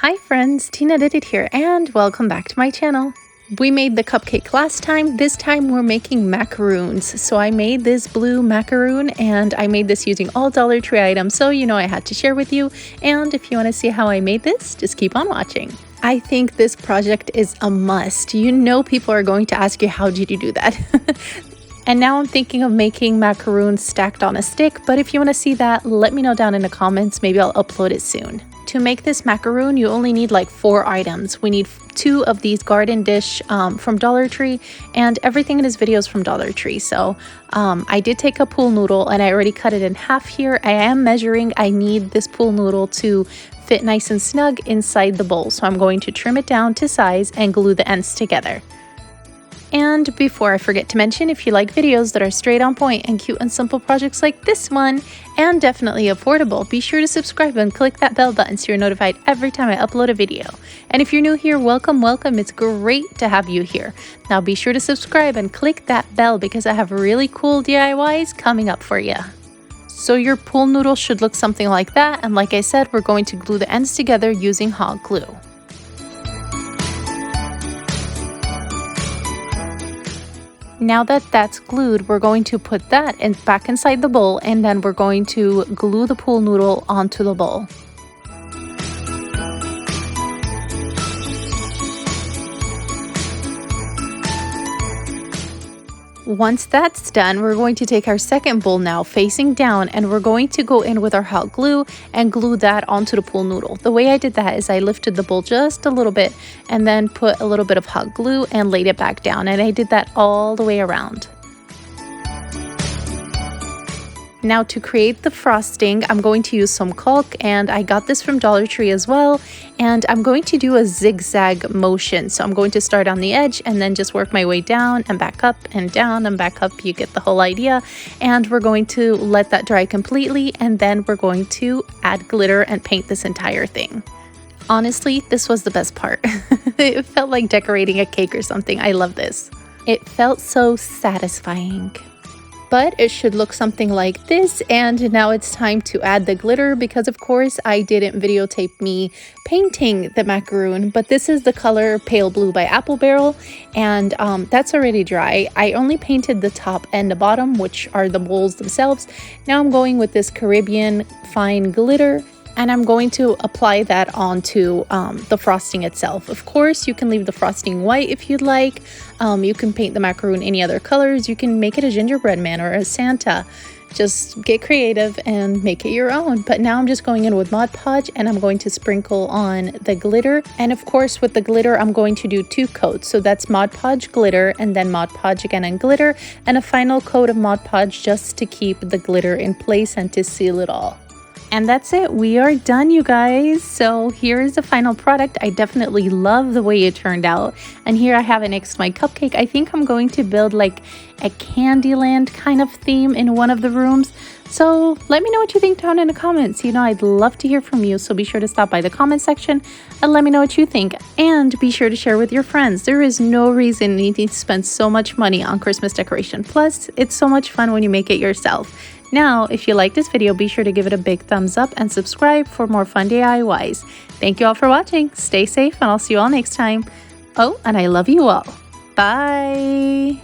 Hi friends, Tina did it here and welcome back to my channel. We made the cupcake last time. This time we're making macaroons. So I made this blue macaroon and I made this using all Dollar Tree items. So you know I had to share with you. And if you want to see how I made this, just keep on watching. I think this project is a must. You know people are going to ask you, how did you do that? And now I'm thinking of making macaroons stacked on a stick, but if you want to see that, let me know down in the comments. Maybe I'll upload it soon. To make this macaroon, you only need like 4 items. We need 2 of these garden dish from Dollar Tree, and everything in this video is from Dollar Tree. So I did take a pool noodle and I already cut it in half here. I am measuring. I need this pool noodle to fit nice and snug inside the bowl. So I'm going to trim it down to size and glue the ends together. And before I forget to mention, if you like videos that are straight on point and cute and simple projects like this one, and definitely affordable, be sure to subscribe and click that bell button so you're notified every time I upload a video. And if you're new here, welcome, welcome. It's great to have you here. Now be sure to subscribe and click that bell because I have really cool DIYs coming up for you. So your pool noodle should look something like that. And like I said, we're going to glue the ends together using hot glue. Now that that's glued, we're going to put that back inside the bowl, and then we're going to glue the pool noodle onto the bowl. Once that's done, we're going to take our second bowl now facing down, and we're going to go in with our hot glue and glue that onto the pool noodle. The way I did that is I lifted the bowl just a little bit and then put a little bit of hot glue and laid it back down, and I did that all the way around. Now to create the frosting, I'm going to use some caulk, and I got this from Dollar Tree as well, and I'm going to do a zigzag motion. So I'm going to start on the edge and then just work my way down and back up and down and back up. You get the whole idea. And we're going to let that dry completely, and then we're going to add glitter and paint this entire thing. Honestly, this was the best part. It felt like decorating a cake or something. I love this. It felt so satisfying. But it should look something like this. And now it's time to add the glitter because of course I didn't videotape me painting the macaroon, but this is the color Pale Blue by Apple Barrel, and that's already dry. I only painted the top and the bottom, which are the bowls themselves. Now I'm going with this Caribbean fine glitter, and I'm going to apply that onto the frosting itself. Of course, you can leave the frosting white if you'd like. You can paint the macaroon any other colors. You can make it a gingerbread man or a Santa. Just get creative and make it your own. But now I'm just going in with Mod Podge, and I'm going to sprinkle on the glitter. And of course, with the glitter, I'm going to do 2 coats. So that's Mod Podge glitter, and then Mod Podge again and glitter, and a final coat of Mod Podge just to keep the glitter in place and to seal it all. And that's it. We are done, you guys. So here is the final product. I definitely love the way it turned out. And here I have it next to my cupcake. I think I'm going to build like a Candyland kind of theme in one of the rooms. So let me know what you think down in the comments. You know, I'd love to hear from you. So be sure to stop by the comment section and let me know what you think. And be sure to share with your friends. There is no reason you need to spend so much money on Christmas decoration. Plus, it's so much fun when you make it yourself. Now, if you like this video, be sure to give it a big thumbs up and subscribe for more fun DIYs. Thank you all for watching. Stay safe, and I'll see you all next time. Oh, and I love you all. Bye.